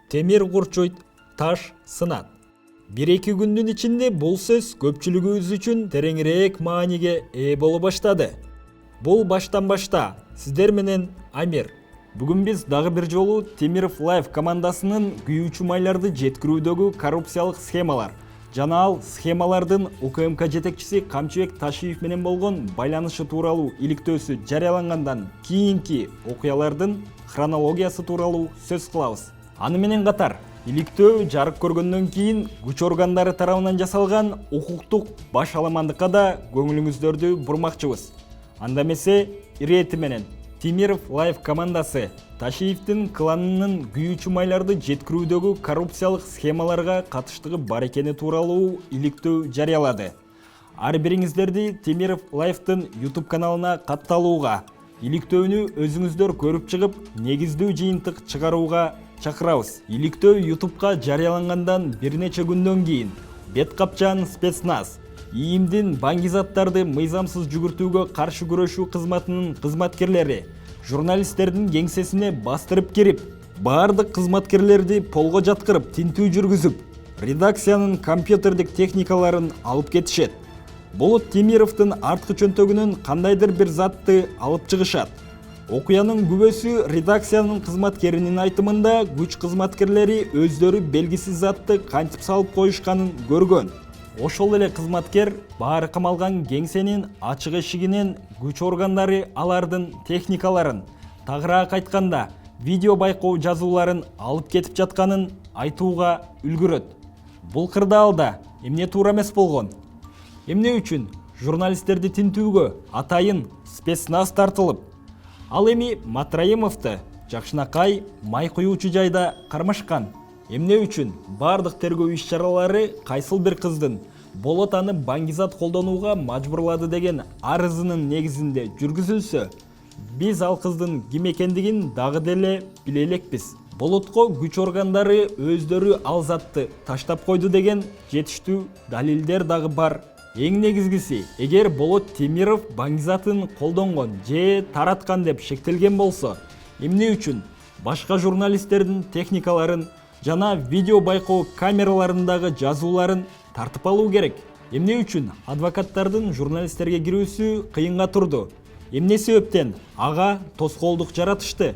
Темир курчуйт, таш сынат. 1-2 күндүн ичинде бул сөз көпчүлүгүбүз үчүн тереңирээк мааниге ээ боло баштады. Бул баштан башта сиздер менен Амир. Бүгүн биз дагы бир жолу Темиров Life командасынын күйүүчү майларды жеткирүүдөгү коррупциялык схемалар жана ал схемалардын УКМК жетекчиси Камчыбек Ташиев менен болгон байланышы тууралуу иликтөөсү жарыялангандан кийинки окуялардын хронологиясы тууралуу сөз кылабыз. Аны менен катар иликтөө жарык көргөндөн кийин күч органдары тарабынан жасалган укуктук баш аламандыкка да көңүлүңүздөрдү бурмакчыбыз. Анда эмесе ирети менен Темиров Life командасы Ташиевдин кланынын күйүүчү майларды жеткирүүдөгү коррупциялык схемаларга катыштыгы бар экени тууралуу иликтөө жарыялады. Ар бириңиздерди Темиров Life'тын YouTube каналына катталууга, иликтөөнү өзүңүздөр көрүп чыгып, негиздүү жыйынтык чыгарууга чакырабыз. Иликтөө YouTube'га жарыялангандан бир нече күндөн кийин бет капчан спецназ ИИМдин баңгизаттарды мыйзамсыз жүгүртүүгө каршы күрөшүү кызматынын кызматкерлери журналисттердин кеңсесине бастырып кирип, баардык кызматкерлерди полго жаткырып тинтүү жүргүзүп, редакциянын компьютердик техникаларын алып кетишет. Болот Темировдун арткы чөнтөгүнөн кандайдыр бир затты алып чыгышат. Окуянын күбөсү редакциянын кызматкеринин айтымында күч кызматкерлери өздөрү белгисиз затты кантип салып коюшканын көргөн. Ошол эле кызматкер баары камалган кеңсенин ачык эшигинен күч органдары алардын техникаларын, тагыраак айтканда видео байкоо жазууларын алып кетип жатканын айтууга үлгүрөт. Бул кырдаалда эмне туура эмес болгон? Эмне үчүн журналисттерди тинтүүгө атайын спецназ тартылып, ал эми Матраимовду жакшынакай май куюучу жайда кармашкан? Эмне үчүн бардык тергөө иш-чаралары кайсыл бир кыздын Болот аны баңгизат колдонууга мажбурлады деген арызынын негизинде жүргүзүлсө, биз ал кыздын ким экендигин дагы деле биле элекпиз. Болотко күч органдары өздөрү ал затты таштап койду деген жетиштүү далилдер дагы бар. Эң негизгиси, эгер Болот Темиров баңгизатын колдонгон же тараткан деп шектелген болсо, эмне үчүн башка журналисттердин техникаларын жана видео байкоо камераларындагы жазууларын тартып алуу керек? Эмне үчүн адвокаттардын журналисттерге кирүүсү кыйынга турду? Эмне себептен ага тоскоолдук жаратышты?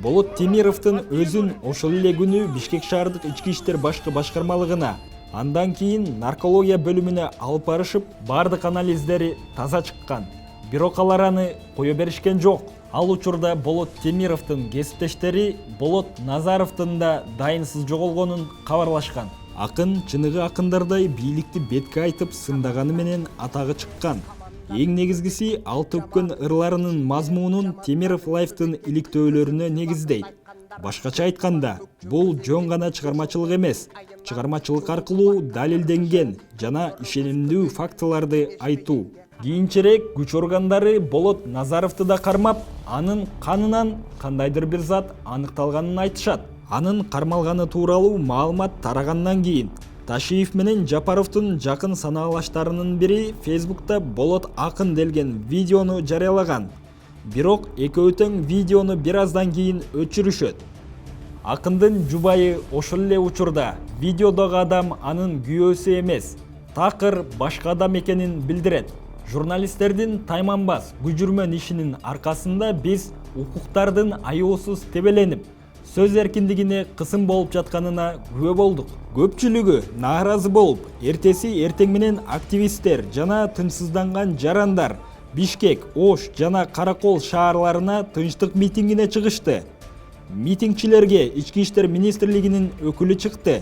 Болот Темировдун өзүн ошол эле күнү Бишкек шаардык ички иштер башкы башкармалыгына, андан кийин наркология бөлүмүнө алып барышып, бардык анализдери таза чыккан. Бирок алар аны кое беришкен жок. Ал учурда Болот Темировдун кесиптештери Болот Назаровдун да дайынсыз жоголгонун кабарлашкан. Акын чыныгы акындардай бийликти бетке айтып сындаганы менен атагы чыккан. Эң негизгиси ал төккөн ырларынын мазмунун Темиров Life'тын иликтөөлөрүнө негиздейт. Башкача айтканда, бул жөн гана чыгармачылык эмес, чыгармачылык аркылуу далилденген жана ишенимдүү фактыларды айтуу. Кийинчерээк күч органдары Болот Назаровду да кармап, анын канынан кандайдыр бир зат аныкталганын айтышат. Анын кармалганы тууралуу маалымат тарагандан кийин Ташиев менен Жапаровдун жакын санаалаштарынын бири Facebook'та Болот акын делген видеону жарыялаган. Бирок экөө тең видеону бир аздан кийин өчүрүшөт. Акындын жубайы ошол эле учурда видеодогу адам анын күйөөсү эмес, такыр башка адам экенин билдирет. Журналисттердин тайманбас күжүрмөн ишинин аркасында биз укуктардын аяосуз тебеленип, сөз эркиндигине кысым болуп жатканына күбө болдук. Көпчүлүгү нааразы болуп, эртеси эртең менен активисттер жана тынчсызданган жарандар Бишкек, Ош жана Каракол шаарларына тынчтык митингине чыгышты. Митингчилерге Ички иштер министрлигинин өкүлү чыкты.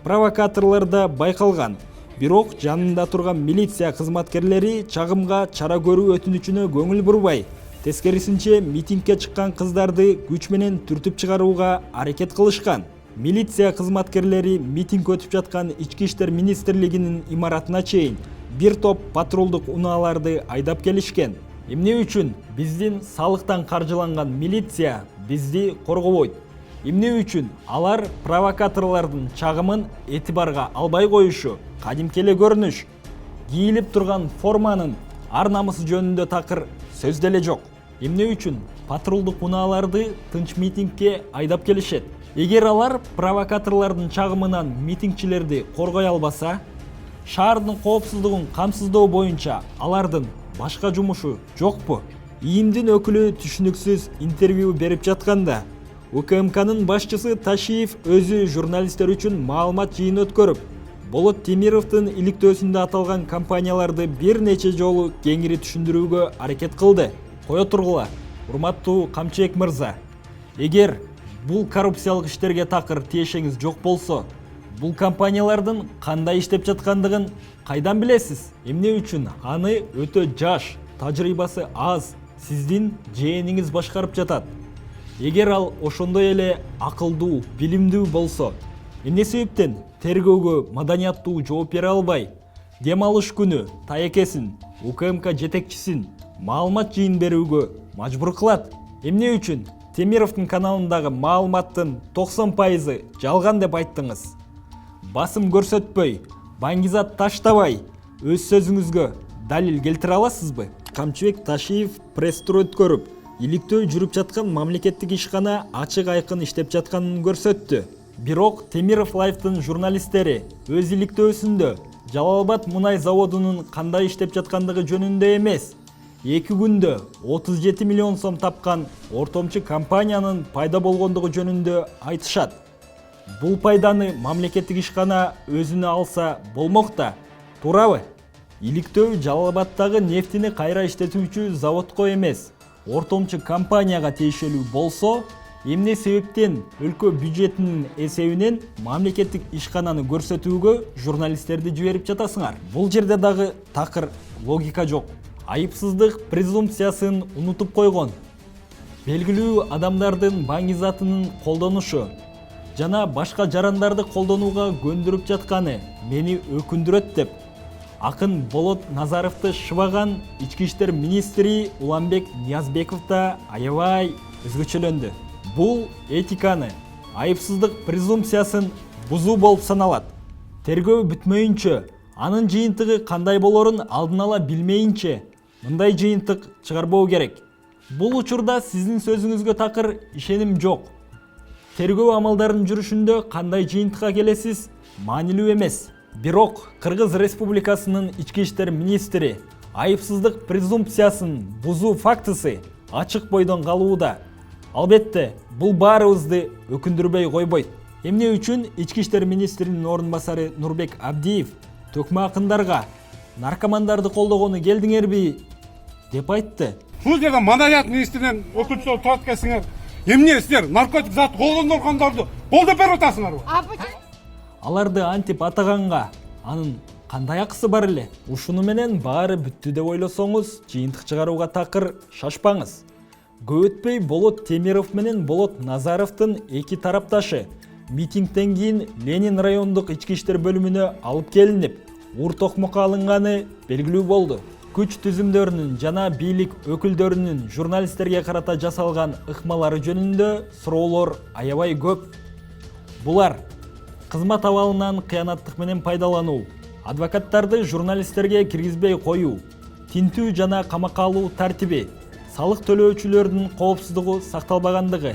Провокаторлор да байкалган. Бирок жанында турган милиция кызматкерлери чагымга чара көрүү өтүнүчүнө көңүл бурбай, тескерисинче митингке чыккан кыздарды күч менен түртүп чыгарууга аракет кылышкан. Милиция кызматкерлери митинг өтүп жаткан Ички иштер министрлигинин имаратына чейин бир топ патрулдук унааларды айдап келишкен. Эмне үчүн биздин салыктан каржыланган милиция бизди коргобойт? Эмне үчүн алар провокаторлордун чагымын этибарга албай коюшу? Кадимки эле көрүнүш. Кийилип турган форманын ар намысы жөнүндө такыр сөз деле жок. Эмне үчүн патрулдук унааларды тынч митингке айдап келишет? Эгер алар провокаторлордун чагымынан митингчилерди коргой албаса, шаардын коопсуздугун камсыздоо боюнча алардын башка жумушу жокпу? ИИМдин өкүлү түшүнүксүз интервью берип жатканда УКМКнын башчысы Ташиев өзү журналисттер үчүн маалымат жыйын өткөрүп, Болот Темировдун иликтөөсүндө аталган компанияларды бир нече жолу кеңири түшүндүрүүгө аракет кылды. Кое тургула, урматтуу Камчыбек мырза. Эгер бул коррупциялык иштерге такыр тиешеңиз жок болсо, бул компаниялардын кандай иштеп жаткандыгын кайдан билесиз? Эмне үчүн аны өтө жаш, тажрыйбасы аз сиздин жээниңиз башкарып жатат? Эгер ал ошондой эле акылдуу, билимдүү болсо, эмне себептен тергөөгө маданияттуу жооп бере албай, дем алыш күнү Таекесин, УКМК жетекчисин маалымат жыйын берүүгө мажбур кылат? Эмне үчүн Темировдун каналындагы маалыматтын 90% жалган деп айттыңыз? Басым көрсөтпөй, баңгизат таштабай, өз сөзүңүзгө далил келтире аласызбы? Камчыбек Ташиев пресс-тур өткөрүп, иликтөө жүрүп жаткан мамлекеттик ишкана ачык айкын иштеп жатканын көрсөттү. Бирок Темиров Лайфтын журналисттери өз иликтөөсүндө Жалал-Абад мунай заводунун кандай иштеп жаткандыгы жөнүндө эмес, 2 күндө 37 миллион сом тапкан ортомчу компаниянын пайда болгондугу жөнүндө айтышат. Бул пайданы мамлекеттик ишкана өзүнө алса болмок да, туурабы? Иликтөө Жалал-Абадтагы нефтини кайра иштетүүчү заводко эмес, ортомчу компанияга тиешелүү болсо, эмне себептен өлкө бюджетинин эсебинен мамлекеттик ишкананы көрсөтүүгө журналисттерди жиберип жатасыңар? Бул жерде дагы такыр логика жок. Айыпсыздык презумпциясын унутуп койгон. Белгилүү адамдардын баңгизатынын колдонушу жана башка жарандарды колдонууга көндүрүп жатканы мени өкүндүрөт деп акын Болот Назаровду шыбаган ички иштер министри Уланбек Ниязбеков да аябай өзгөчөлөндү. Бул этиканы, айыпсыздык презумпциясын бузуу болуп саналат. Тергөө бүтмөйүнчө, анын жыйынтыгы кандай болорун алдын ала билмейинче, мындай жыйынтык чыгарбоо керек. Бул учурда сиздин сөзүңүзгө такыр ишеним жок. Тергөө амалдарынын жүрүшүндө кандай жыйынтыкка келесиз, маанилүү эмес. Бирок Кыргыз Республикасынын ички иштер министри айыпсыздык презумпциясын бузуу фактысы ачык бойдон калууда. Албетте, бул баарыбызды өкүндүрбөй койбойт. Эмне үчүн ички иштер министринин орун басары Нурбек Абдиев төкмө акындарга наркомандарды колдогону келдиңерби деп айтты. Бул жерде маданият министринин өкүлчүсү турат экенсиңер. Эмне силер наркотик зат колдонгондорду колдоп берип атасыңарбы? Аларды антип атаганга анын кандай акысы бар эле? Ушуну менен баары бүттү деп ойлосоңуз, жыйынтык чыгарууга такыр шашпаңыз. Көп өтпөй Болот Темиров менен Болот Назаровдун эки тарапташы митингден кийин Ленин райондук ички иштер бөлүмүнө алып келинип, ур токмокко алынганы белгилүү болду. Күч түзүмдөрүнүн жана бийлик өкүлдөрүнүн журналисттерге карата жасалган ыкмалары жөнүндө суроолор аябай көп. Булар кызмат абалынан кыянаттык менен пайдалануу, адвокаттарды журналисттерге киргизбей коюу, тинтүү жана камакка алуу тартиби, салык төлөөчүлөрдүн коопсуздугу сакталбагандыгы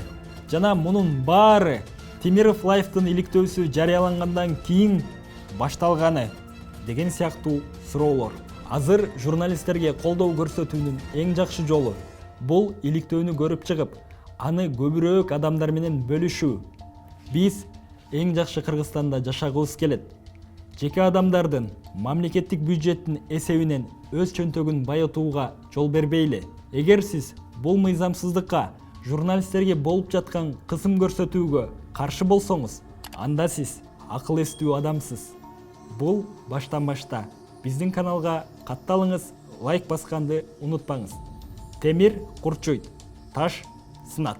жана мунун баары Темиров Лайфтын иликтөөсү жарыялангандан кийин башталганы деген сыяктуу суроолор. Азыр журналисттерге колдоо көрсөтүүнүн эң жакшы жолу бул иликтөөнү көрүп чыгып, аны көбүрөөк адамдар менен бөлүшүү. Биз эң жакшы Кыргызстанда жашагыбыз келет. Жеке адамдардын мамлекеттик бюджеттин эсебинен өз чөнтөгүн байытууга жол бербейли. Эгер сиз бул мыйзамсыздыкка, журналисттерге болуп жаткан кысым көрсөтүүгө каршы болсоңуз, анда сиз акыл эстүү адамсыз. Бул баштан башта биздин каналга катталыңыз, лайк басканды унутпаңыз. Темир курчуйт, таш сынат.